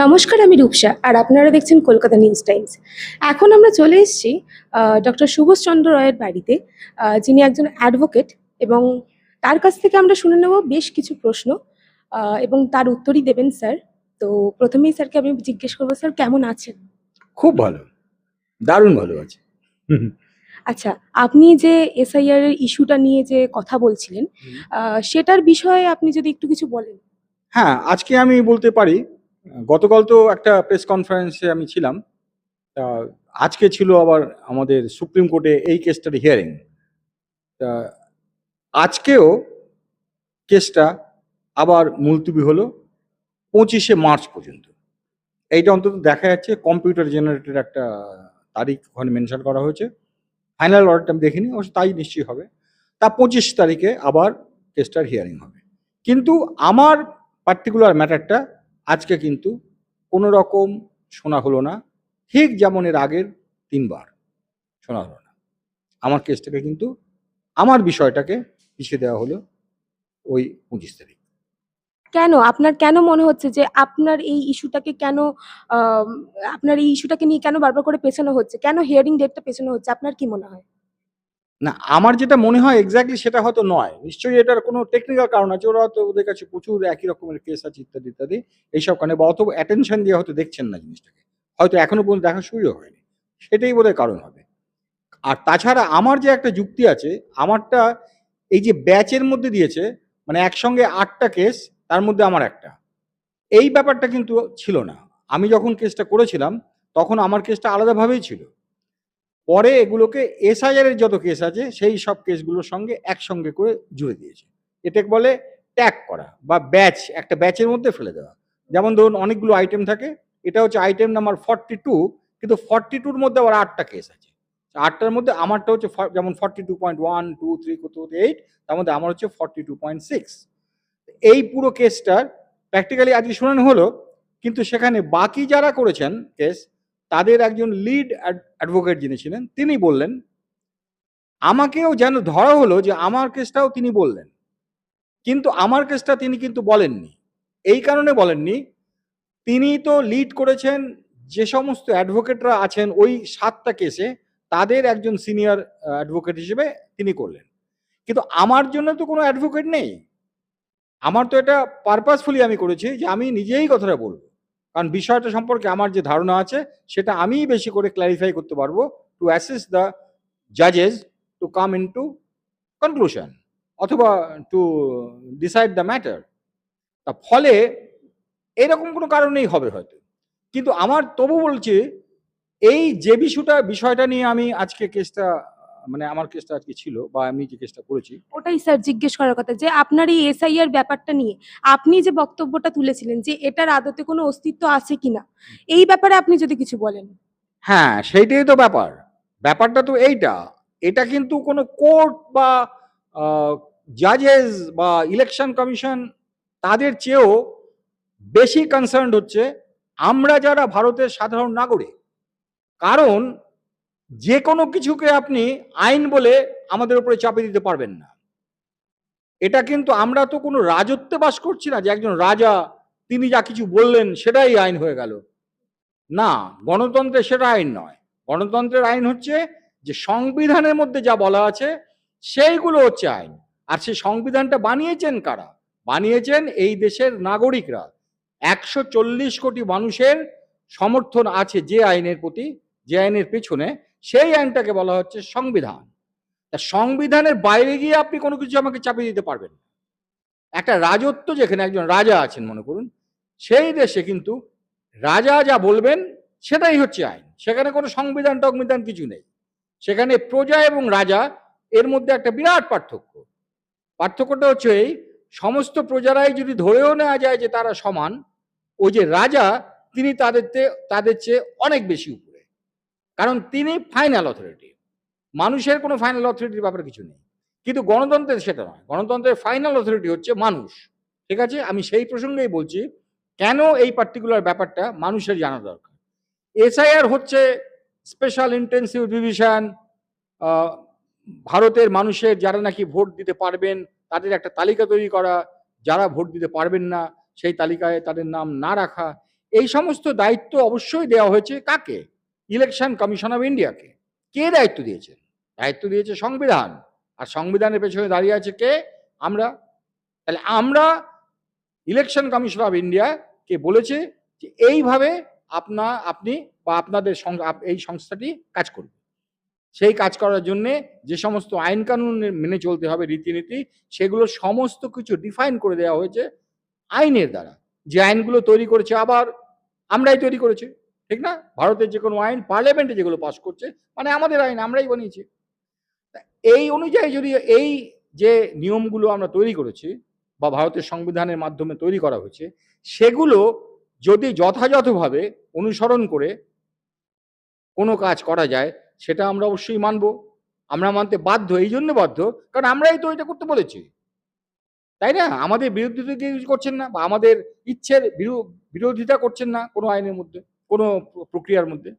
নমস্কার, আমি রূপসা আর আপনারা দেখছেন কলকাতা নিউজ টাইমস। এখন আমরা চলে এসেছি ডক্টর সুভাষচন্দ্র রায়ের বাড়িতে, যিনি একজন অ্যাডভোকেট, এবং তার কাছ থেকে আমরা শুনে নেব বেশ কিছু প্রশ্ন, এবং তার উত্তরই দেবেন স্যার। তো প্রথমেই স্যারকে আমি জিজ্ঞেস করবো, স্যার কেমন আছেন? খুব ভালো, দারুণ ভালো আছে। আচ্ছা, আপনি যে এসআইআর এর ইস্যুটা নিয়ে যে কথা বলছিলেন, সেটার বিষয়ে আপনি যদি একটু কিছু বলেন। হ্যাঁ, আজকে আমি বলতে পারি, গতকাল তো একটা প্রেস কনফারেন্সে আমি ছিলাম। তা আজকে ছিল আবার আমাদের সুপ্রিম কোর্টে এই কেসটার হিয়ারিং। তা আজকেও কেসটা আবার মুলতবি হলো 25শে মার্চ পর্যন্ত। এইটা অন্তত দেখা যাচ্ছে কম্পিউটার জেনারেটেড একটা তারিখ ওখানে মেনশন করা হয়েছে। ফাইনাল অর্ডারটা আমি দেখিনি, অবশ্য তাই নিশ্চয়ই হবে। তা 25 তারিখে আবার কেসটার হিয়ারিং হবে। কিন্তু আমার পার্টিকুলার ম্যাটারটা আজকে কিন্তু কোনো রকম শোনা হলো না, ঠিক যেমন এর আগের 3 বার শোনা হলো না। আমার কেসটাকে কিন্তু, আমার বিষয়টাকে পিছিয়ে দেওয়া হলো ওই 25 তারিখ। কেন? আপনার কেন মনে হচ্ছে যে আপনার এই ইস্যুটাকে কেন, আম আপনার এই ইস্যুটাকে নিয়ে কেন বারবার করে পেছানো হচ্ছে? কেন হিয়ারিং ডেটটা পেছানো হচ্ছে? আপনার কি মনে হয়? না, আমার যেটা মনে হয় এক্সাক্টলি সেটা হয়তো নয়। নিশ্চয়ই এটার কোনো টেকনিক্যাল কারণ আছে। ওরা হয়তো, ওদের কাছে প্রচুর একই রকমের কেস আছে ইত্যাদি, ইত্যাদি। এইসব কারণে বা অত অ্যাটেনশন দিয়ে হয়তো দেখছেন না জিনিসটাকে। হয়তো এখনো পর্যন্ত দেখা শুরুও হয়নি। সেটাই বোধহয় কারণ হবে। আর তাছাড়া আমার যে একটা যুক্তি আছে, আমারটা এই যে ব্যাচের মধ্যে দিয়েছে, মানে একসঙ্গে ৮ টা কেস, তার মধ্যে আমার একটা। এই ব্যাপারটা কিন্তু ছিল না। আমি যখন কেসটা করেছিলাম, তখন আমার কেসটা আলাদাভাবেই ছিল। পরে এগুলোকে এসআইআর এর যত কেস আছে, সেই সব কেসগুলোর সঙ্গে একসঙ্গে করে জুড়ে দিয়েছে। এটাকে বলে ট্যাগ করা বা ব্যাচ, একটা ব্যাচের মধ্যে ফেলে দেওয়া। যেমন ধরুন অনেকগুলো আইটেম থাকে, এটা হচ্ছে আইটেম নাম্বার 42, কিন্তু 42 র মধ্যে আবার ৮ টা কেস আছে। ৮ টার মধ্যে আমারটা হচ্ছে যেমন 42.1, 2, 3 কত 8, তার মধ্যে আমার হচ্ছে 42.6। এই পুরো কেসটার প্র্যাকটিক্যালি আজকে শুনানি হলো, কিন্তু সেখানে বাকি যারা করেছেন কেস, তাদের একজন লিড অ্যাডভোকেট যিনি ছিলেন, তিনি বললেন, আমাকেও যেন ধরা হলো যে আমার কেসটাও তিনি বললেন, কিন্তু আমার কেসটা তিনি কিন্তু বলেননি। এই কারণে বলেননি, তিনি তো লিড করেছেন যে সমস্ত অ্যাডভোকেটরা আছেন ওই 7টা কেসে, তাদের একজন সিনিয়র অ্যাডভোকেট হিসেবে তিনি করলেন। কিন্তু আমার জন্য তো কোনো অ্যাডভোকেট নেই। আমার তো এটা পারপাসফুলি আমি করেছি যে আমি নিজেই কথাটা বলবো। কারণ বিষয়টা সম্পর্কে আমার যে ধারণা আছে, সেটা আমিই বেশি করে ক্লারিফাই করতে পারবো, টু অ্যাসিস্ট দ্য জাজেস টু কাম ইনটু কনক্লুশন, অথবা টু ডিসাইড দ্য ম্যাটার। তা ফলে এরকম কোনো কারণেই হবে হয়তো। কিন্তু আমার তবু বলছি, এই যে বিষয়টা নিয়ে আমি আজকে কেসটা, মানে আমার কেসটা আজকে ছিল বা আমি যে কেসটা করেছি। ওটাই স্যার জিজ্ঞেস করার কথা, যে আপনার এই এসআইআর ব্যাপারটা নিয়ে আপনি যে বক্তব্যটা তুলেছিলেন, যে এটার আদতে কোনো অস্তিত্ব আছে কিনা, এই ব্যাপারে আপনি যদি কিছু বলেন। হ্যাঁ, সেইটাই তো ব্যাপার। ব্যাপারটা তো এইটা। এটা কিন্তু কোনো কোর্ট বা আ জাজেস বা ইলেকশন কমিশন, তাদের চেয়েও বেশি কনসার্নড হচ্ছে আমরা যারা ভারতের সাধারণ নাগরিক। কারণ যেকোনো কিছুকে আপনি আইন বলে আমাদের উপরে চাপিয়ে দিতে পারবেন না। এটা কিন্তু, আমরা তো কোনো রাজত্বে বাস করছি না যে একজন রাজা, তিনি যা কিছু বললেন সেটাই আইন হয়ে গেল। না, গণতন্ত্রে সেটা আইন নয়। গণতন্ত্রের আইন হচ্ছে যে সংবিধানের মধ্যে যা বলা আছে সেইগুলো হচ্ছে আইন। আর সেই সংবিধানটা বানিয়েছেন কারা? বানিয়েছেন এই দেশের নাগরিকরা। ১৪০ কোটি মানুষের সমর্থন আছে যে আইনের প্রতি, যে আইনের পেছনে, সেই আইনটাকে বলা হচ্ছে সংবিধান। তা সংবিধানের বাইরে গিয়ে আপনি কোনো কিছু আমাকে চাপিয়ে দিতে পারবেন না। একটা রাজত্ব, যেখানে একজন রাজা আছেন মনে করুন, সেই দেশে কিন্তু রাজা যা বলবেন সেটাই হচ্ছে আইন। সেখানে কোনো সংবিধান টংবিধান কিছু নেই। সেখানে প্রজা এবং রাজা, এর মধ্যে একটা বিরাট পার্থক্য। পার্থক্যটা হচ্ছে এই, সমস্ত প্রজারাই যদি ধরেও নেওয়া যায় যে তারা সমান, ওই যে রাজা, তিনি তাদের চেয়ে অনেক বেশি উপরে। কারণ তিনি ফাইনাল অথরিটি। মানুষের কোনো ফাইনাল অথরিটির ব্যাপারে কিছু নেই। কিন্তু গণতন্ত্রের সেটা নয়। গণতন্ত্রের ফাইনাল অথরিটি হচ্ছে মানুষ। ঠিক আছে? আমি সেই প্রসঙ্গেই বলছি, কেন এই পার্টিকুলার ব্যাপারটা মানুষের জানা দরকার। এসআইআর হচ্ছে স্পেশাল ইন্টেনসিভ রিভিশন। আ ভারতের মানুষের যারা নাকি ভোট দিতে পারবেন, তাদের একটা তালিকা তৈরি করা। যারা ভোট দিতে পারবেন না, সেই তালিকায় তাদের নাম না রাখা। এই সমস্ত দায়িত্ব অবশ্যই দেওয়া হয়েছে কাকে? ইলেকশন কমিশন অফ ইন্ডিয়াকে। কে দায়িত্ব দিয়েছে? দায়িত্ব দিয়েছে সংবিধান। আর সংবিধানের পেছনে দাঁড়িয়ে আছে কে? আমরা। তাহলে আমরা ইলেকশন কমিশন অফ ইন্ডিয়া কে বলেছে যে এইভাবে আপনি বা আপনাদের এই সংস্থাটি কাজ করবে। সেই কাজ করার জন্য যে সমস্ত আইন কানুন মেনে চলতে হবে, রীতিনীতি, সেগুলো সমস্ত কিছু ডিফাইন করে দেওয়া হয়েছে আইনের দ্বারা। যে আইনগুলো তৈরি করেছে আবার আমরাই তৈরি করেছি, ঠিক না? ভারতের যে কোনো আইন পার্লামেন্টে যেগুলো পাস করছে মানে আমাদের আইন, আমরাই বানিয়েছি। এই অনুযায়ী যদি এই যে নিয়মগুলো আমরা তৈরি করেছি বা ভারতের সংবিধানের মাধ্যমে তৈরি করা হয়েছে, সেগুলো যদি যথাযথভাবে অনুসরণ করে কোনো কাজ করা যায়, সেটা আমরা অবশ্যই মানব। আমরা মানতে বাধ্য, এই জন্য বাধ্য কারণ আমরাই তো এটা করতে বলেছি, তাই না? আমাদের বিরোধিতা কেউ করছেন না বা আমাদের ইচ্ছের বিরোধিতা করছেন না কোনো আইনের মধ্যে, কোনো প্রক্রিয়ার মধ্যে।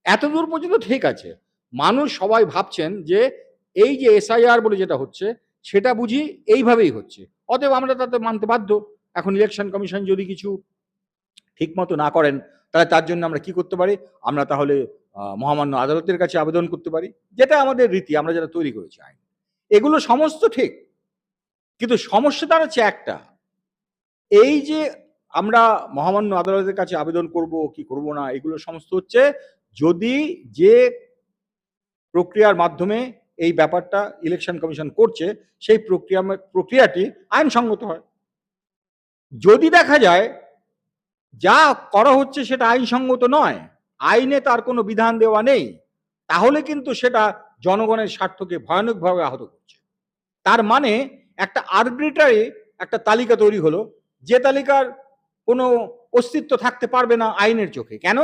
এতদূর পর্যন্ত ঠিক আছে। মানুষ সবাই ভাবছেন যে এই যে এসআইআর বলে যেটা হচ্ছে সেটা বুঝি এইভাবেই হচ্ছে, অতএব আমরা তাতে মানতে বাধ্য। এখন ইলেকশন কমিশন যদি কিছু ঠিকমতো না করেন তাহলে তার জন্য আমরা কি করতে পারি? আমরা তাহলে মহামান্য আদালতের কাছে আবেদন করতে পারি, যেটা আমাদের রীতি, আমরা যেটা তৈরি করেছি আইন। এগুলো সমস্ত ঠিক, কিন্তু সমস্যাটা হচ্ছে একটা, এই যে আমরা মহামান্য আদালতের কাছে আবেদন করব কি করব না, এগুলো সমস্ত হচ্ছে যদি যে প্রক্রিয়ার মাধ্যমে এই ব্যাপারটা ইলেকশন কমিশন করছে সেই প্রক্রিয়াটি আইনসঙ্গত হয়। যদি দেখা যায় যা করা হচ্ছে সেটা আইনসঙ্গত নয়, আইনে তার কোনো বিধান দেওয়া নেই, তাহলে কিন্তু সেটা জনগণের স্বার্থকে ভয়ানকভাবে আহত করছে। তার মানে একটা আরবিট্রারি একটা তালিকা তৈরি হলো, যে তালিকার কোনো অস্তিত্ব থাকতে পারবে না আইনের চোখে। কেন?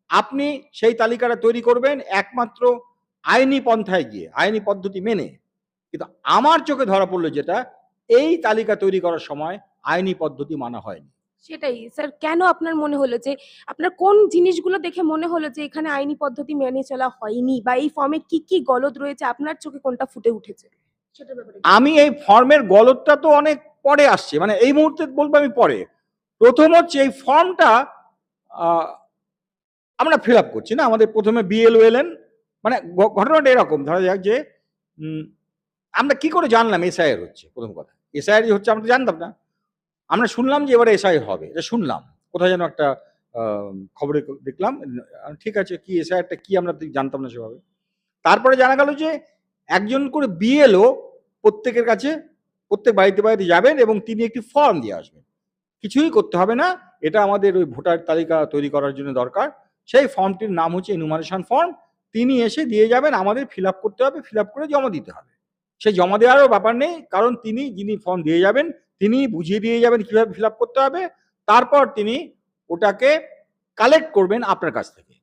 আপনি সেই তালিকাটা তৈরি করবেন একমাত্র আইনি পন্থায় গিয়ে, আইনি পদ্ধতি মেনে। কিন্তু আমার চোখে ধরা পড়লো যেটা, এই তালিকা তৈরি করার সময় আইনি পদ্ধতি মানা হয়নি। সেটাই স্যার, কেন আপনার মনে হলো যে, আপনার কোন জিনিসগুলো দেখে মনে হলো যে এখানে আইনি পদ্ধতি মেনে চলা হয়নি, বা এই ফর্মে কি কি গলদ রয়েছে, আপনার চোখে কোনটা ফুটে উঠেছে সেটার ব্যাপারে আমি এই ফর্মের গলদটা তো অনেক পরে আসছে, মানে এই মুহূর্তে বলবো আমি পরে। প্রথম হচ্ছে এই ফর্মটা আমরা ফিল আপ করছি না, আমাদের প্রথমে বিএলও এলেন, মানে ঘটনাটা এরকম ধরা যাক যে আমরা কি করে জানলাম এসআইআর হচ্ছে? প্রথম কথা, এসআইআর হচ্ছে আমরা তো জানতাম না। আমরা শুনলাম যে এবারে এসআইআর হবে, এটা শুনলাম কোথায় যেন একটা খবরে দেখলাম। ঠিক আছে, কি এসআইআরটা কি আমরা জানতাম না সেভাবে। তারপরে জানা গেল যে একজন করে বিএলও প্রত্যেকের কাছে, প্রত্যেক বাড়িতে বাড়িতে যাবেন এবং তিনি একটি ফর্ম দিয়ে আসবেন। কিছুই করতে হবে না, এটা আমাদের ওই ভোটার তালিকা তৈরি করার জন্য দরকার। সেই ফর্মটির নাম হচ্ছে এনুমারেশন ফর্ম। তিনি এসে দিয়ে যাবেন, আমাদের ফিল আপ করতে হবে, ফিল আপ করে জমা দিতে হবে। সে জমা দেওয়ারও ব্যাপার নেই, কারণ তিনি যিনি ফর্ম দিয়ে যাবেন তিনি বুঝিয়ে দিয়ে যাবেন কিভাবে ফিল আপ করতে হবে। তারপর তিনি ওটাকে কালেক্ট করবেন আপনার কাছ থেকে,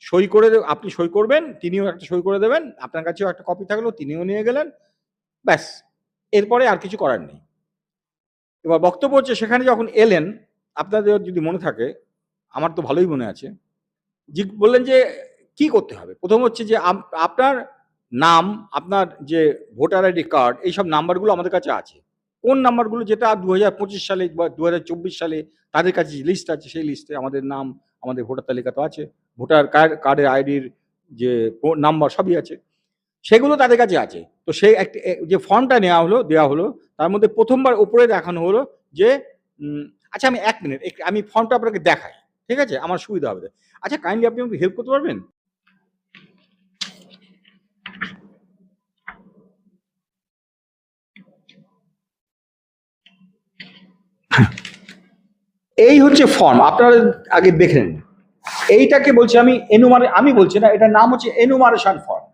সই করে আপনি সই করবেন, তিনিও একটা সই করে দেবেন, আপনার কাছেও একটা কপি থাকলো, তিনিও নিয়ে গেলেন, ব্যাস। এরপরে আর কিছু করার নেই। এবার বক্তব্য হচ্ছে সেখানে যখন এলেন, আপনাদের যদি মনে থাকে, আমার তো ভালোই মনে আছে, বললেন যে কি করতে হবে। প্রথম হচ্ছে যে আপনার নাম, আপনার যে ভোটার আইডি কার্ড, এইসব নাম্বারগুলো আমাদের কাছে আছে। কোন নাম্বারগুলো, যেটা 2025 সালে বা 2024 সালে তাদের কাছে লিস্ট আছে, সেই লিস্টে আমাদের নাম, আমাদের ভোটার তালিকা তো আছে, ভোটার কার্ডের আইডির যে নাম্বার সবই আছে, সেগুলো তাদের কাছে আছে। তো সেই যে ফর্মটা দেওয়া হলো, তার মধ্যে প্রথমবার উপরে দেখানো হলো যে আচ্ছা আমি 1 মিনিট আমি ফর্মটা আপনাকে দেখাই, ঠিক আছে? আমার সুবিধা হবে। আচ্ছা কাইন্ডলি আপনি আমাকে হেল্প করতে পারবেন? এই হচ্ছে ফর্ম, আপনারা আগে দেখে নিন। এইটাকে বলছি আমি বলছি না, এটার নাম হচ্ছে এনুমারেশন ফর্ম।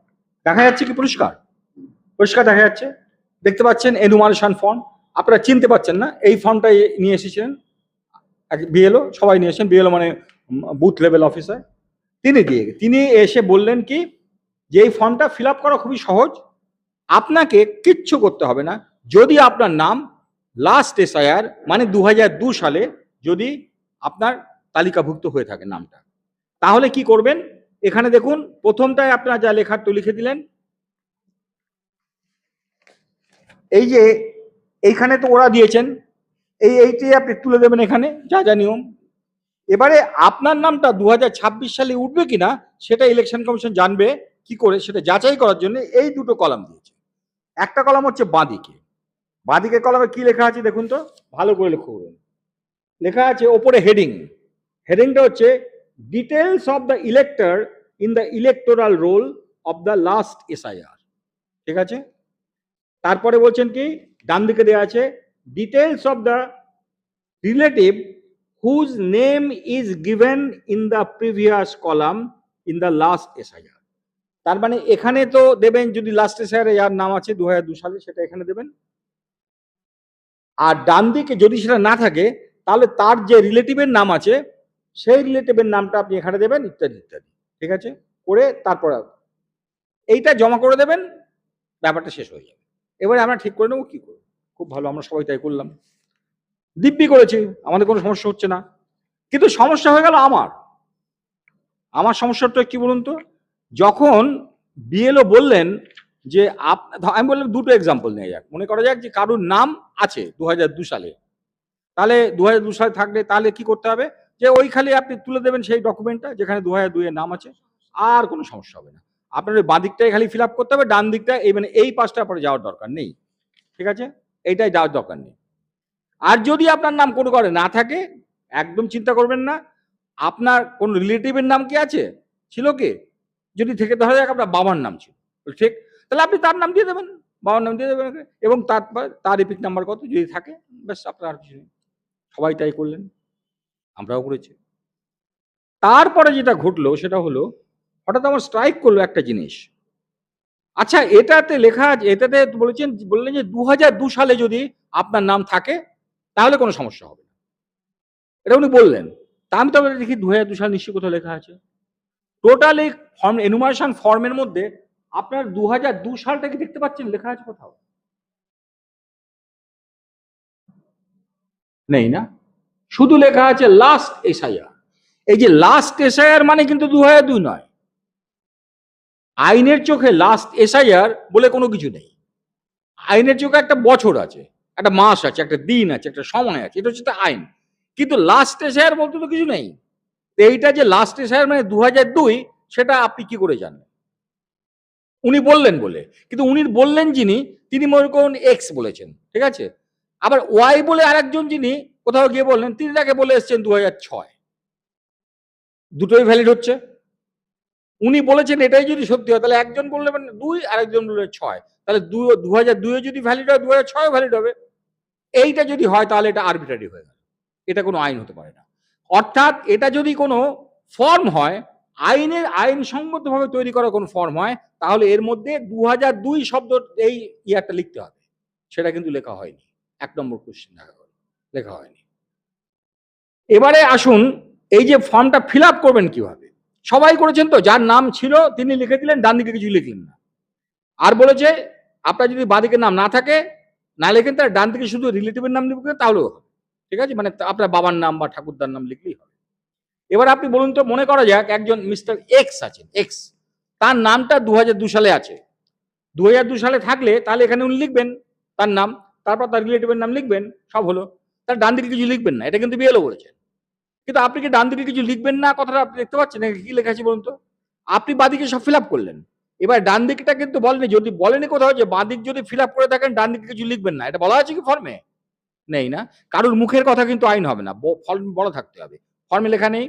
দেখা যাচ্ছে কি? পরিষ্কার পরিষ্কার দেখা যাচ্ছে, দেখতে পাচ্ছেন এনুমারেশন ফর্ম। আপনারা চিনতে পারছেন না, এই ফর্মটা নিয়ে এসেছিলেন বিএলও, সবাই নিয়ে এসেছেন, বিএলও মানে বুথ লেভেল অফিসার। তিনি এসে বললেন কি যে এই ফর্মটা ফিল আপ করা খুবই সহজ, আপনাকে কিচ্ছু করতে হবে না। যদি আপনার নাম লাস্ট এসআইআর মানে 2002 সালে যদি আপনার তালিকাভুক্ত হয়ে থাকে নামটা, তাহলে কি করবেন? এখানে দেখুন, প্রথমটায় আপনারা যা লেখার তো লিখে দিলেন। এই যে এইখানে তো ওরা দিয়েছেন, এইটি আপনি তুলে দেবেন এখানে, যা যা নিয়ম। এবারে আপনার নামটা 2026 সালে উঠবে কিনা সেটা ইলেকশন কমিশন জানবে কি করে, সেটা যাচাই করার জন্য এই দুটো কলাম দিয়েছে। একটা কলাম হচ্ছে বাঁদিকে, বাঁদিকে কলামে কি লেখা আছে দেখুন তো, ভালো করে লক্ষ্য করুন। লেখা আছে ওপরে হেডিং, হেডিংটা হচ্ছে details of the elector in the electoral roll of the last SIR. ঠিক আছে, তারপরে বলছেন কি, ডান দিকে দেওয়া আছে details of the relative whose name is given in the previous column in the last SIR. তার মানে এখানে তো দেবেন যদি লাস্ট এসআইআর যার নাম আছে 2002 সালে সেটা এখানে দেবেন, আর ডান দিকে যদি সেটা না থাকে তাহলে তার যে রিলেটিভের নাম আছে সেই রিলেটিভের নামটা আপনি এখানে দেবেন, ইত্যাদি ইত্যাদি। ঠিক আছে, করে তারপর এইটা জমা করে দেবেন, ব্যাপারটা শেষ হয়ে যাবে। এবারে আমরা ঠিক করে নেবো কি করবো। খুব ভালো, আমরা সবাই তাই করলাম, দিব্যি করেছি, আমাদের কোনো সমস্যা হচ্ছে না। কিন্তু সমস্যা হয়ে গেল আমার সমস্যাটা কি বলুন তো, যখন বিএলও বললেন যে আমি বললাম দুটো এক্সাম্পল নেওয়া যাক, মনে করা যাক যে কারোর নাম আছে 2002 সালে, তাহলে 2002 সালে থাকলে তাহলে কি করতে হবে, যে ওই খালি আপনি তুলে দেবেন সেই ডকুমেন্টটা যেখানে 2002 এর নাম আছে, আর কোনো সমস্যা হবে না। আপনার ওই বাঁ দিকটাই খালি ফিল আপ করতে হবে, ডান দিকটা এই মানে এই পাশটা পরে যাওয়ার দরকার নেই। ঠিক আছে, এইটাই যাওয়ার দরকার নেই। আর যদি আপনার নাম কোনো করে না থাকে, একদম চিন্তা করবেন না, আপনার কোন রিলেটিভের নাম কি আছে, ছিল কি, যদি থেকে ধরা যাক আপনার বাবার নাম ছিল, ঠিক, তাহলে আপনি তার নাম দিয়ে দেবেন, বাবার নাম দিয়ে দেবেন, এবং তার এপিক নাম্বার কত যদি থাকে, ব্যাস আপনার আর কিছু নেই। সবাই তাই করলেন, আমরাও করেছি। তারপরে যেটা ঘটলো সেটা হলো, হঠাৎ আমার স্ট্রাইক করলো একটা জিনিস। আচ্ছা, এটাতে লেখা আছে, এটাতে বললেন যে 2002 সালে যদি আপনার নাম থাকে তাহলে কোনো সমস্যা হবে না, এটা উনি বললেন। তা আমি তবে দেখি 2002 সাল নিশ্চয়ই কোথাও লেখা আছে। টোটাল এই ফর্ম এনুমারেশন ফর্মের মধ্যে আপনার 2002 সালটাকে দেখতে পাচ্ছেন লেখা আছে কোথাও? নেই না, শুধু লেখা আছে লাস্ট এসআইআর। এই যে লাস্ট এসআইআর মানে কিন্তু 2002 নয়, আইনের চোখে লাস্ট এসআইআর বলে কোনো কিছু নেই। আইনের চোখে একটা বছর আছে, একটা মাস আছে, একটা দিন আছে, একটা সময় আছে, এটা হচ্ছে আইন। কিন্তু লাস্ট এসআইআর বলতে তো কিছু নেই। এইটা যে লাস্ট এসআইআর মানে 2002, সেটা আপনি কি করে জানেন? উনি বললেন বলে, কিন্তু উনি বললেন যিনি, তিনি মনে করুন এক্স বলেছেন, ঠিক আছে, আবার ওয়াই বলে আরেকজন যিনি কোথাও গিয়ে বললেন, তিনি তাকে বলে এসছেন 2006, দুটোই ভ্যালিড হচ্ছে। উনি বলেছেন এটাই যদি সত্যি হয় তাহলে একজন বললে মানে 2, আরেকজন বললে 6, তাহলে 2002 যদি ভ্যালিড হয় 2006 ভ্যালিড হবে। এইটা যদি হয় তাহলে এটা আরবিট্রারি হয়ে গেল, এটা কোনো আইন হতে পারে না। অর্থাৎ এটা যদি কোনো ফর্ম হয়, আইনসঙ্গতভাবে তৈরি করা কোনো ফর্ম হয়, তাহলে এর মধ্যে 2002 শব্দ এই ইয়ারটা লিখতে হবে, সেটা কিন্তু লেখা হয়নি। 1 নম্বর কোশ্চেন লেখা হয়নি। এবারে আসুন, এই যে ফর্মটা ফিল আপ করবেন কিভাবে, সবাই করেছেন তো, যার নাম ছিল তিনি লিখে দিলেন, ডান দিকে কিছু লিখলেন না। আর বলেছে আপনার যদি বাঁ দিকে নাম না থাকে, না লেখেন, তার ডান দিকে শুধু রিলেটিভের নাম লিখবেন তাহলেও হবে। ঠিক আছে, মানে আপনার বাবার নাম বা ঠাকুরদার নাম লিখলেই হবে। এবার আপনি বলুন তো, মনে করা যাক একজন মিস্টার এক্স আছেন, এক্স, তার নামটা 2002 সালে আছে। 2002 সালে থাকলে তাহলে এখানে উনি লিখবেন তার নাম, তারপর তার রিলেটিভের নাম লিখবেন, সব হলো। তার ডান দিকে কিছু লিখবেন না, এটা কিন্তু বিএলও বলেছেন। কিন্তু আপনি কি ডান দিকে কিছু লিখবেন না কথাটা আপনি দেখতে পাচ্ছেন কি লেখা আছে বলুন তো? আপনি বাঁদিকে সব ফিল আপ করলেন, এবার ডান দিকটা কিন্তু বলেনি, যদি বলেনি কোথাও যে বাঁ দিক যদি ফিল আপ করে থাকেন ডান দিকে কিছু লিখবেন না, এটা বলা আছে কি ফর্মে? নেই না, কারোর মুখের কথা কিন্তু আইন হবে না, ফর্ম বড় থাকতে হবে, ফর্মে লেখা নেই।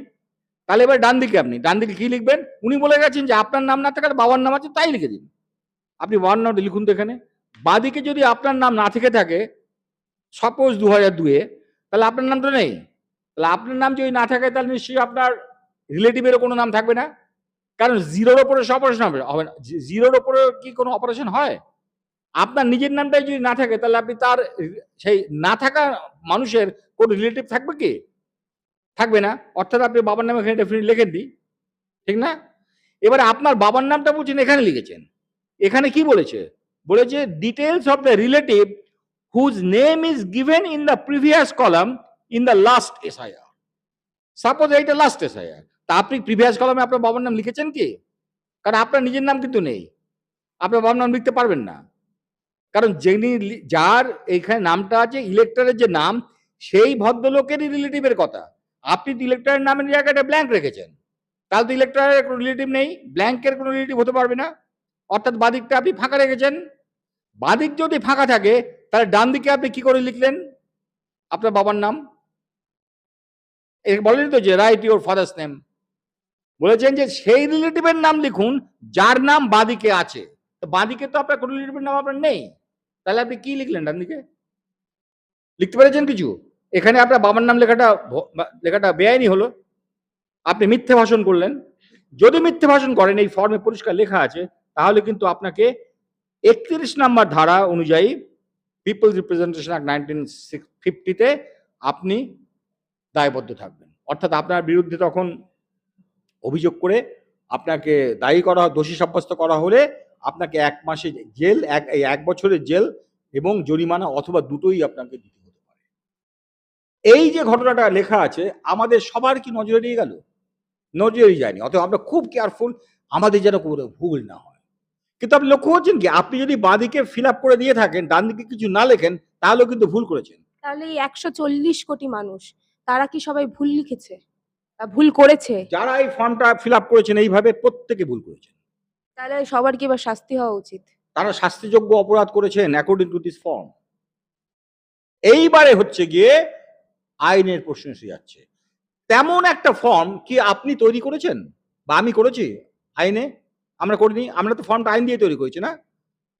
তাহলে এবার ডান দিকে কি লিখবেন? উনি বলে গেছেন যে আপনার নাম না থাকার বাবার নাম আছে, তাই লিখে দিন। আপনি বাবার নামটা লিখুন তো এখানে। বাঁদিকে যদি আপনার নাম না থেকে থাকে, সাপোজ 2002, তাহলে আপনার নাম তো নেই। তাহলে আপনার নাম যদি না থাকে তাহলে নিশ্চয়ই আপনার রিলেটিভেরও কোনো নাম থাকবে না, কারণ জিরোর ওপরে অপারেশন হবে না। জিরোর ওপরে কি কোনো অপারেশন হয়? আপনার নিজের নামটাই যদি না থাকে তাহলে আপনি তার সেই না থাকা মানুষের কোন রিলেটিভ থাকবে কি? থাকবে না। অর্থাৎ আপনি বাবার নাম এখানে ডেফিনিটলি লিখেন দি, ঠিক না? এবারে আপনার বাবার নামটা বলছেন এখানে লিখেছেন, এখানে কি বলেছে? বলেছে details of the relative whose name is given in the previous column in the last SIR. Suppose এইটা লাস্ট এসআইআর, তা আপনি প্রিভিয়াস কলামে আপনার বাবার নাম লিখেছেন কি? কারণ আপনার নিজের নাম কিন্তু নেই, আপনার বাবার নাম লিখতে পারবেন না, কারণ যার এইখানে নামটা আছে ইলেক্টরের যে নাম, সেই ভদ্রলোকেরই রিলেটিভের কথা। আপনি তো ইলেক্টরের নামের জায়গাটা ব্ল্যাঙ্ক রেখেছেন, তাহলে তো ইলেক্টরের কোনো রিলেটিভ নেই, ব্ল্যাঙ্কের কোনো রিলেটিভ হতে পারবে না। অর্থাৎ বাদিকটা আপনি ফাঁকা রেখেছেন। বাদিক যদি ফাঁকা থাকে তাহলে ডান দিকে আপনি কি করে লিখলেন আপনার বাবার নাম? বলেন তো যে রাইট ইউর ফাদার্স নেম, বলেছেন যে সেই রিলেটিভের নাম লিখুন যার নাম বাদিকে আছে। তো বাদিকে তো আপনার কোনো রিলেটিভের নাম আপনার নেই, তাহলে আপনি কি লিখলেন ডান দিকে? লিখতে পেরেছেন কিছু? এখানে আপনার বাবার নাম লেখাটা বেআইনি হলো, আপনি মিথ্যে ভাষণ করলেন। যদি মিথ্যে ভাষণ করেন, এই ফর্মে পরিষ্কার লেখা আছে, তাহলে কিন্তু আপনাকে 31 নম্বর ধারা অনুযায়ী পিপলস রিপ্রেজেন্টেশন অ্যাক্ট 1950-তে আপনি দায়বদ্ধ থাকবেন। অর্থাৎ আপনার বিরুদ্ধে তখন অভিযোগ করে আপনাকে দায়ী করা, দোষী সাব্যস্ত করা হলে আপনাকে 1 মাসের জেল, 1 বছরের জেল এবং জরিমানা অথবা দুটোই আপনাকে দিতে হতে পারে। এই যে ঘটনাটা লেখা আছে আমাদের সবার কি নজরে এড়িয়ে গেল? নজরে যায়নি। অতএব আমরা খুব কেয়ারফুল, আমাদের যেন কোনো ভুল না হয়। কিন্তু আপনি লক্ষ্য করছেন কি, আপনি যদি বাঁদিকে ফিল আপ করে দিয়ে থাকেন, ডান দিকে কিছু না লেখেন, তাহলেও কিন্তু ভুল করেছেন। তাহলে এই 140 কোটি মানুষ, তারা কি সবাই ভুল লিখেছে? ভুল করেছে? যারা এই ফর্মটা ফিল আপ করেছেন এইভাবে প্রত্যেকে ভুল করেছেন। তাহলে সবার কি এবার শাস্তি হওয়া উচিত? তারা শাস্তিযোগ্য অপরাধ করেছেন অ্যাকর্ডিং টু দিস ফর্ম। এইবারে হচ্ছে গিয়ে আইনের প্রশ্ন এসে যাচ্ছে। তেমন একটা ফর্ম কি আপনি তৈরি করেছেন বা আমি করেছি আইনে? আমরা করিনি। আমরা তো ফর্মটা আইন দিয়ে তৈরি করেছি না?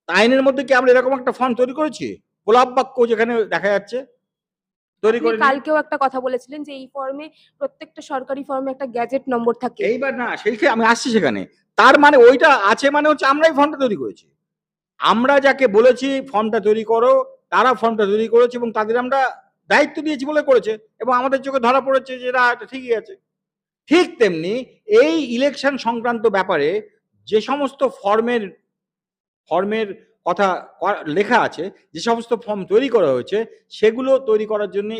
আইনের মধ্যে কি আমরা এরকম একটা ফর্ম তৈরি করেছি? প্রলাপ বাক্য যেখানে দেখা যাচ্ছে তৈরি আপনি করে। কালকেও একটা কথা বলেছিলেন যে এই ফর্মে, প্রত্যেকটা সরকারি ফর্মে একটা গ্যাজেট নম্বর থাকে। এইবার না, সেইখানে আমি আসছি সেখানে। তার মানে ওইটা আছে মানে হচ্ছে আমরাই ফর্মটা তৈরি করেছি। আমরা যাকে বলেছি ফর্মটা তৈরি করো, তারা ফর্মটা তৈরি করেছে এবং তাদের আমরা দায়িত্ব দিয়েছি বলে করেছে এবং আমাদের চোখে ধরা পড়েছে যে না, এটা ঠিকই আছে। ঠিক তেমনি এই ইলেকশন সংক্রান্ত ব্যাপারে যে সমস্ত ফর্মের কথা লেখা আছে, যে সমস্ত ফর্ম তৈরি করা হয়েছে, সেগুলো তৈরি করার জন্য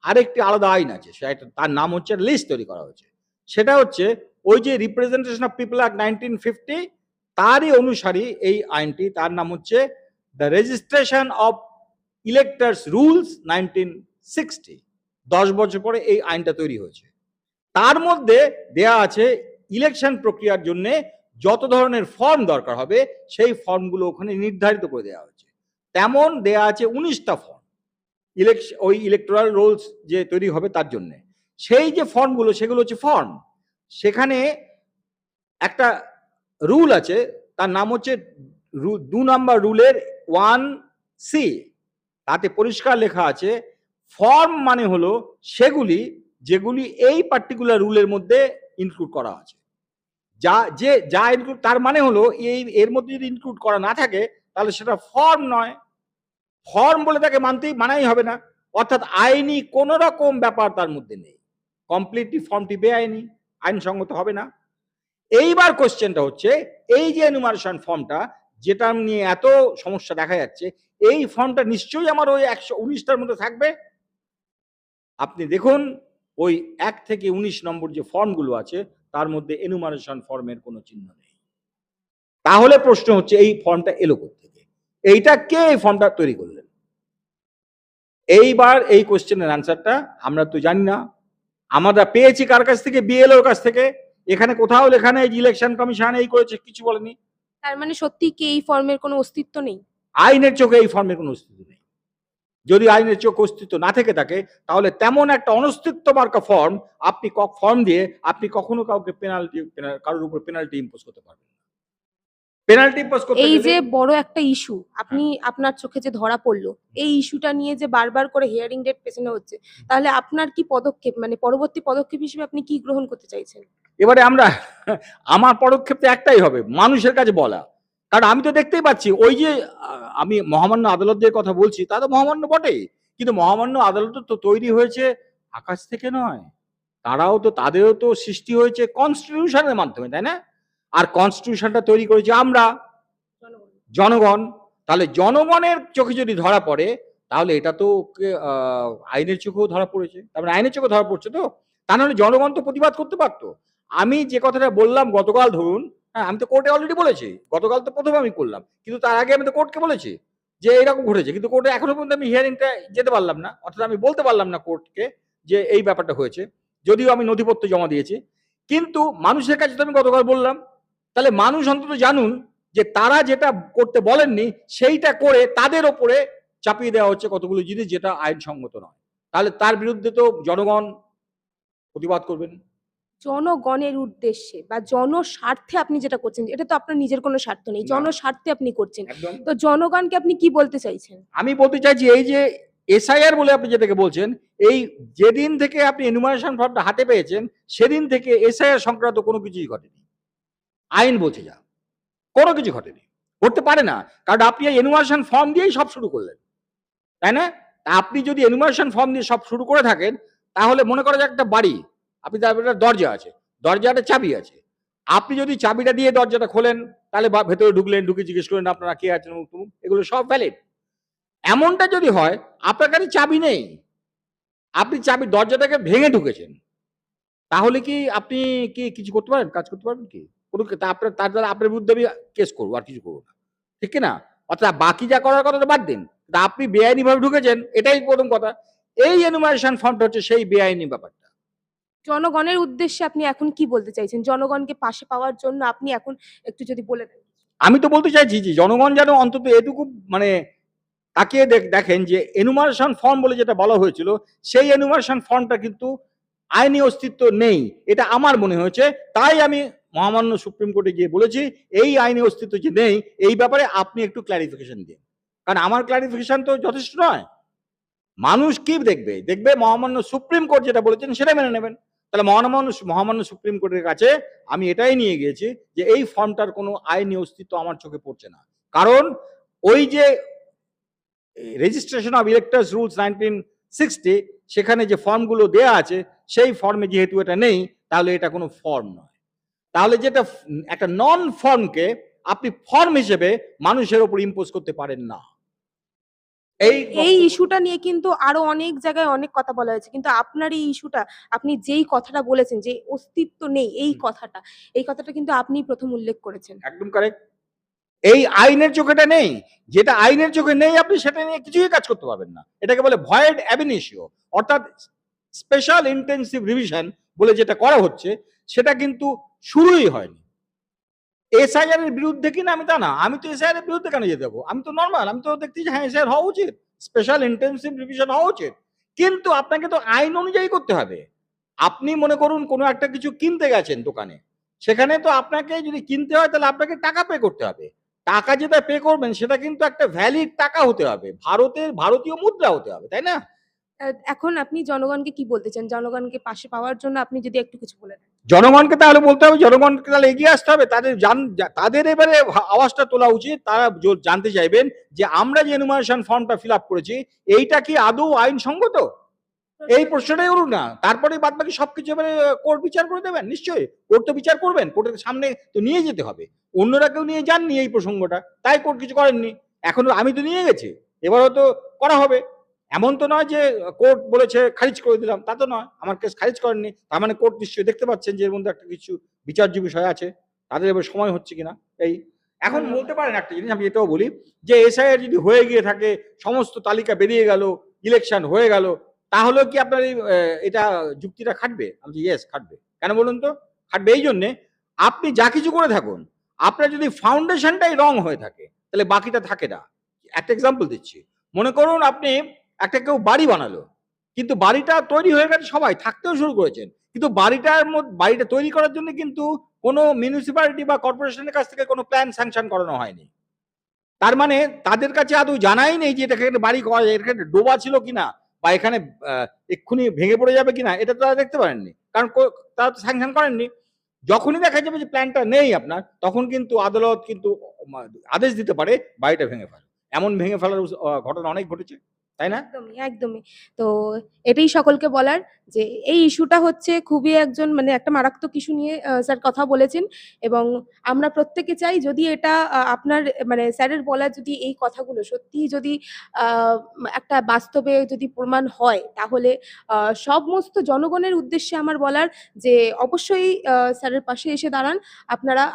আরেকটি আলাদা আইন আছে, সেটা তার নাম হচ্ছে লিস্ট তৈরি করা হয়েছে। সেটা হচ্ছে ওই যে রিপ্রেজেন্টেশন অফ পিপল অ্যাক্ট 1950, তারই অনুসারী এই আইনটি, তার নাম হচ্ছে the registration of electors rules 1960। 10 বছর পরে এই আইনটা তৈরি হয়েছে। তার মধ্যে দেয়া আছে ইলেকশন প্রক্রিয়ার জন্য যত ধরনের ফর্ম দরকার হবে সেই ফর্মগুলো ওখানে নির্ধারিত করে দেওয়া হয়েছে। তেমন দেয়া আছে 19টা ফর্ম ওই ইলেকটোরাল রোলস যে তৈরি হবে তার জন্য। সেই যে ফর্মগুলো, সেগুলো হচ্ছে ফর্ম। সেখানে একটা রুল আছে, তার নাম হচ্ছে 2 নম্বর রুলের 1C। তাতে পরিষ্কার লেখা আছে ফর্ম মানে হলো সেগুলি যেগুলি এই পার্টিকুলার রুলের মধ্যে ইনক্লুড করা আছে। যা ইনক্লুড, তার মানে হলো এর মধ্যে যদি ইনক্লুড করা না থাকে তাহলে সেটা ফর্ম নয়। ফর্ম বলে তাকে মানাই হবে না। অর্থাৎ আইনি কোন রকম ব্যাপার তার মধ্যে নেই। কমপ্লিটলি ফর্মটি বেআইনি, আইনসঙ্গত হবে না। এইবার কোশ্চেনটা হচ্ছে এই যে এনুমারেশন ফর্মটা, যেটা নিয়ে এত সমস্যা দেখা যাচ্ছে, এই ফর্মটা নিশ্চয়ই আমার ওই 119টার মধ্যে থাকবে। আপনি দেখুন ওই 1 থেকে 19 নম্বর যে ফর্মগুলো আছে তার মধ্যে এনুমারেশন ফর্মের কোনো চিহ্ন নেই। তাহলে প্রশ্ন হচ্ছে এই ফর্মটা এলো কোত্থেকে? এইটা কে এই ফর্মটা তৈরি করলেন? এইবার এই কোশ্চেনের অ্যান্সারটা আমরা তো জানি না। আমরা পেয়েছি কার কাছ থেকে? বিএলওর কাছ থেকে। এখানে কোথাও লেখা নেই ইলেকশন কমিশন এই করেছে, কিছু বলেনি। তার মানে সত্যি কি এই ফর্মের কোনো অস্তিত্ব নেই? আইনের চোখে এই ফর্মের কোনো অস্তিত্ব নেই। যদি আইনের চোখে অস্তিত্ব না থেকে থাকে তাহলে তেমন একটা অনস্তিত্ব মার্কা ফর্ম দিয়ে আপনি কখনো কাউকে কারোর উপর পেনাল্টি ইম্পোজ করতে পারবেন না। পেনাল্টি ইম্পোজ করতে এই গেলে যে বড় একটা ইস্যু আপনি আপনার চোখে যে ধরা পড়লো, এই ইস্যুটা নিয়ে যে বারবার করে হিয়ারিং ডেট পেছানো হচ্ছে, তাহলে আপনার কি পদক্ষেপ, মানে পরবর্তী পদক্ষেপ হিসেবে আপনি কি গ্রহণ করতে চাইছেন? এবারে আমার পদক্ষেপ তো একটাই হবে, মানুষের কাছে বলা। কারণ আমি তো দেখতেই পাচ্ছি ওই যে আমি মহামান্য আদালতদের কথা বলছি, তা তো মহামান্য বটেই, কিন্তু মহামান্য আদালত তো তৈরি হয়েছে আকাশ থেকে নয়। তাদেরও তো সৃষ্টি হয়েছে কনস্টিটিউশনের মাধ্যমে, তাই না? আর কনস্টিটিউশনটা তৈরি করেছি আমরা, জনগণ। তাহলে জনগণের চোখে যদি ধরা পড়ে তাহলে এটা তো আইনের চোখেও ধরা পড়েছে, তারপরে আইনের চোখে ধরা পড়ছে। তো তা নাহলে জনগণ তো প্রতিবাদ করতে পারতো। আমি যে কথাটা বললাম গতকাল, ধরুন, হ্যাঁ, আমি তো কোর্টে অলরেডি বলেছি, গতকাল তো প্রথম আমি করলাম, কিন্তু তার আগে আমি তো কোর্টকে বলেছি যে এরকম ঘটেছে, কিন্তু কোর্টে এখনো পর্যন্ত আমি হিয়ারিংটা যেতে পারলাম না, অর্থাৎ আমি বলতে পারলাম না কোর্টকে যে এই ব্যাপারটা হয়েছে, যদিও আমি নথিপত্র জমা দিয়েছি। কিন্তু মানুষের কাছে তো আমি গতকাল বললাম, তাহলে মানুষ অন্তত জানুন যে তারা যেটা করতে বলেননি সেইটা করে তাদের ওপরে চাপিয়ে দেওয়া হচ্ছে কতগুলো জিনিস যেটা আইনসঙ্গত নয়। তাহলে তার বিরুদ্ধে তো জনগণ প্রতিবাদ করবেন। জনগণের উদ্দেশ্যে বা জনস্বার্থে আপনি যেটা করছেন, এটা তো আপনার নিজের কোনো স্বার্থ নেই, না। জনস্বার্থে আপনি করছেন। একদম। তো জনগণকে আপনি কি বলতে চাইছেন? আমি বলতে চাইছি এই যে এসআইআর বলে আপনি যেটাকে বলছেন, এই যেদিন থেকে আপনি এনুমারেশন ফর্মটা হাতে পেয়েছেন সেদিন থেকে এসআইআর সংক্রান্ত কোনো কিছুই ঘটেনি। আইন বলছে যা, কোনো কিছু ঘটেনি, ঘটতে পারে না। কারণ আপনি এই এনুমারেশন ফর্ম দিয়েই সব শুরু করলেন, তাই না? আপনি যদি এনুমারেশন ফর্ম দিয়ে সব শুরু করে থাকেন, তাহলে মনে করা যাক একটা বাড়ি, আপনি তার একটা দরজা আছে, দরজাটা চাবি আছে। আপনি যদি চাবিটা দিয়ে দরজাটা খোলেন, তাহলে ভেতরে ঢুকলেন, ঢুকে জিজ্ঞেস করলেন আপনারা কে আছেন, অমুক তমুক, এগুলো সব ভ্যালিড। এমনটা যদি হয় আপনার কাছে চাবি নেই, আপনি চাবি দরজাটাকে ভেঙে ঢুকেছেন, তাহলে কি আপনি কি কিছু করতে পারেন, কাজ করতে পারবেন কি? কোনো আপনার তার দ্বারা আপনার বিরুদ্ধে আমি কেস করবো, আর কিছু করবো না, ঠিক কি না? অর্থাৎ বাকি যা করার কথা বাদ দিন, আপনি বেআইনি ভাবে ঢুকেছেন, এটাই প্রথম কথা। এই এনুমারেশন ফর্মটা হচ্ছে সেই বেআইনি ব্যাপারটা। জনগণের উদ্দেশ্যে আপনি এখন কি বলতে চাইছেন? জনগণকে পাশে পাওয়ার জন্য আপনি এখন একটু যদি বলে দেন। আমি তো বলতে চাইছি যে জনগণ যেন অন্তত এটুকু মানে তাকিয়ে দেখেন যে এনুমারেশন ফর্ম বলে যেটা বলা হয়েছিল, সেই এনুমারেশন ফর্মটা কিন্তু আইনি অস্তিত্ব নেই, এটা আমার মনে হয়েছে। তাই আমি মহামান্য সুপ্রিম কোর্টে গিয়ে বলেছি এই আইনি অস্তিত্ব যে নেই, এই ব্যাপারে আপনি একটু ক্ল্যারিফিকেশন দিন। কারণ আমার ক্ল্যারিফিকেশন তো যথেষ্ট নয়। মানুষ কি দেখবে? দেখবে মহামান্য সুপ্রিম কোর্ট যেটা বলেছেন সেটাই মেনে নেবেন। তাহলে মহামান্য সুপ্রিম কোর্টের কাছে আমি এটাই নিয়ে গিয়েছি যে এই ফর্মটার কোনো আইনি অস্তিত্ব আমার চোখে পড়ছে না। কারণ ওই যে রেজিস্ট্রেশন অফ ইলেক্টর্স রুলস 1960, সেখানে যে ফর্মগুলো দেয়া আছে সেই ফর্মে যেহেতু এটা নেই, তাহলে এটা কোনো ফর্ম নয়। তাহলে যেটা একটা নন ফর্মকে আপনি ফর্ম হিসেবে মানুষের উপর ইম্পোজ করতে পারেন না। এই ইস্যুটা নিয়ে কিন্তু আরো অনেক জায়গায় অনেক কথা বলা হয়েছে, কিন্তু আপনার এই ইস্যুটা, আপনি যেই কথাটা বলেছেন যে অস্তিত্ব নেই, এই কথাটা কিন্তু আপনিই প্রথম উল্লেখ করেছেন। একদম কারেক্ট। এই আইনের চোখেটা নেই, যেটা আইনের চোখে নেই আপনি সেটা নিয়ে কিছুই কাজ করতে পারবেন না। এটাকে বলে ভয়েড অ্যাব ইনিশিও, অর্থাৎ স্পেশাল ইন্টেনসিভ রিভিশন বলে যেটা করা হচ্ছে সেটা কিন্তু শুরুই হয়নি। এসআইআর এর বিরুদ্ধে কিনা আমি তা না, আমি তো এসআইআর এর বিরুদ্ধে কেন যেতে যাবো? আমি তো নর্মাল, আমি তো দেখছি যে হ্যাঁ এসআইআর হওয়া উচিত, স্পেশাল ইন্টেনসিভ রিভিশন হওয়া উচিত, কিন্তু আপনাকে তো আইন অনুযায়ী করতে হবে। আপনি মনে করুন কোনো একটা কিছু কিনতে গেছেন দোকানে, সেখানে তো আপনাকে যদি কিনতে হয় তাহলে আপনাকে টাকা পে করতে হবে। টাকা যেটা পে করবেন সেটা কিন্তু একটা ভ্যালিড টাকা হতে হবে, ভারতীয় মুদ্রা হতে হবে, তাই না? এখন আপনি জনগণকে কি বলতে চান? জনগণকে পাশে পাওয়ার জন্য আপনি যদি একটু কিছু বলে দেন। জনগণকে তাহলে বলতে হবে, জনগণকে তাহলে এগিয়ে আসতে হবে, তাদের এবারে আওয়াজটা তোলা উচিত। তারা জানতে চাইবেন যে আমরা যে এনুমারেশন ফর্মটা ফিল আপ করেছি এইটা কি আদৌ আইনসঙ্গত, এই প্রশ্নটাই উঠুক না। তারপরে বাদ বাকি সবকিছু এবারে কোর্ট বিচার করে দেবেন। নিশ্চয়ই কোর্ট তো বিচার করবেন, কোর্টের সামনে তো নিয়ে যেতে হবে। অন্যরা কেউ নিয়ে যাননি এই প্রসঙ্গটা, তাই কোর্ট কিছু করেননি। এখনো আমি তো নিয়ে গেছি, এবারও তো করা হবে। এমন তো নয় যে কোর্ট বলেছে খারিজ করে দিলাম, তা তো নয়। আমার কেস খারিজ করেননি, তার মানে কোর্ট নিশ্চয়ই দেখতে পাচ্ছেন যে এর মধ্যে একটা কিছু বিচার্য বিষয় আছে, তাদের এবার সময় হচ্ছে কিনা। এই এখন বলতে পারেন একটা জিনিস, আমি এটাও বলি যে এসআইআর যদি হয়ে গিয়ে থাকে, সমস্ত তালিকা বেরিয়ে গেল, ইলেকশন হয়ে গেল, তাহলে কি আপনার এটা যুক্তিটা খাটবে? আমি ইয়েস খাটবে। কেন বলুন তো? খাটবে এই জন্যে, আপনি যা কিছু করে থাকুন, আপনার যদি ফাউন্ডেশনটাই রং হয়ে থাকে তাহলে বাকিটা থাকে না। একটা এক্সাম্পল দিচ্ছি, মনে করুন আপনি একটা কেউ বাড়ি বানালো, কিন্তু বাড়িটা তৈরি হয়ে গেছে, সবাই থাকতেও শুরু করেছেন, কিন্তু বাড়িটা তৈরি করার জন্য কিন্তু কোনো মিউনিসিপ্যালিটি বা কর্পোরেশনের কাছ থেকে কোনো প্ল্যান স্যাংশন করানো হয়নি। তার মানে তাদের কাছে আদৌ জানাই নেই যে এখানে বাড়ি করা, এখানে ডোবা ছিল কিনা, বা এখানে এক্ষুনি ভেঙে পড়ে যাবে কিনা, এটা তো তারা দেখতে পারেননি, কারণ তারা তো স্যাংশন করেননি। যখনই দেখা যাবে যে প্ল্যানটা নেই আপনার, তখন কিন্তু আদালত কিন্তু আদেশ দিতে পারে বাড়িটা ভেঙে ফেলো। এমন ভেঙে ফেলার ঘটনা অনেক ঘটেছে, তাই না? একদমই, একদমই। তো এটাই সকলকে বলার যে এই ইস্যুটা হচ্ছে খুবই একজন মানে একটা মারাত্মক ইস্যু নিয়ে স্যার কথা বলেছেন, এবং আমরা প্রত্যেকে চাই যদি এটা আপনার মানে স্যারের বলা যদি এই কথাগুলো সত্যিই যদি আ একটা বাস্তবে যদি প্রমাণ হয়, তাহলে সমস্ত জনগণের উদ্দেশ্যে আমার বলার যে অবশ্যই স্যারের পাশে এসে দাঁড়ান।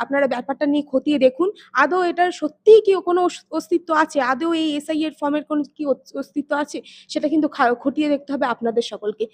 আপনারা ব্যাপারটা নিয়ে খতিয়ে দেখুন। আদৌ এটার সত্যিই কি কোনো অস্তিত্ব আছে? আদৌ এই এসআই এর ফর্মের কোনো কি অস্তিত্ব আছে? সেটা কিন্তু খতিয়ে দেখতে হবে আপনাদের সকলকে।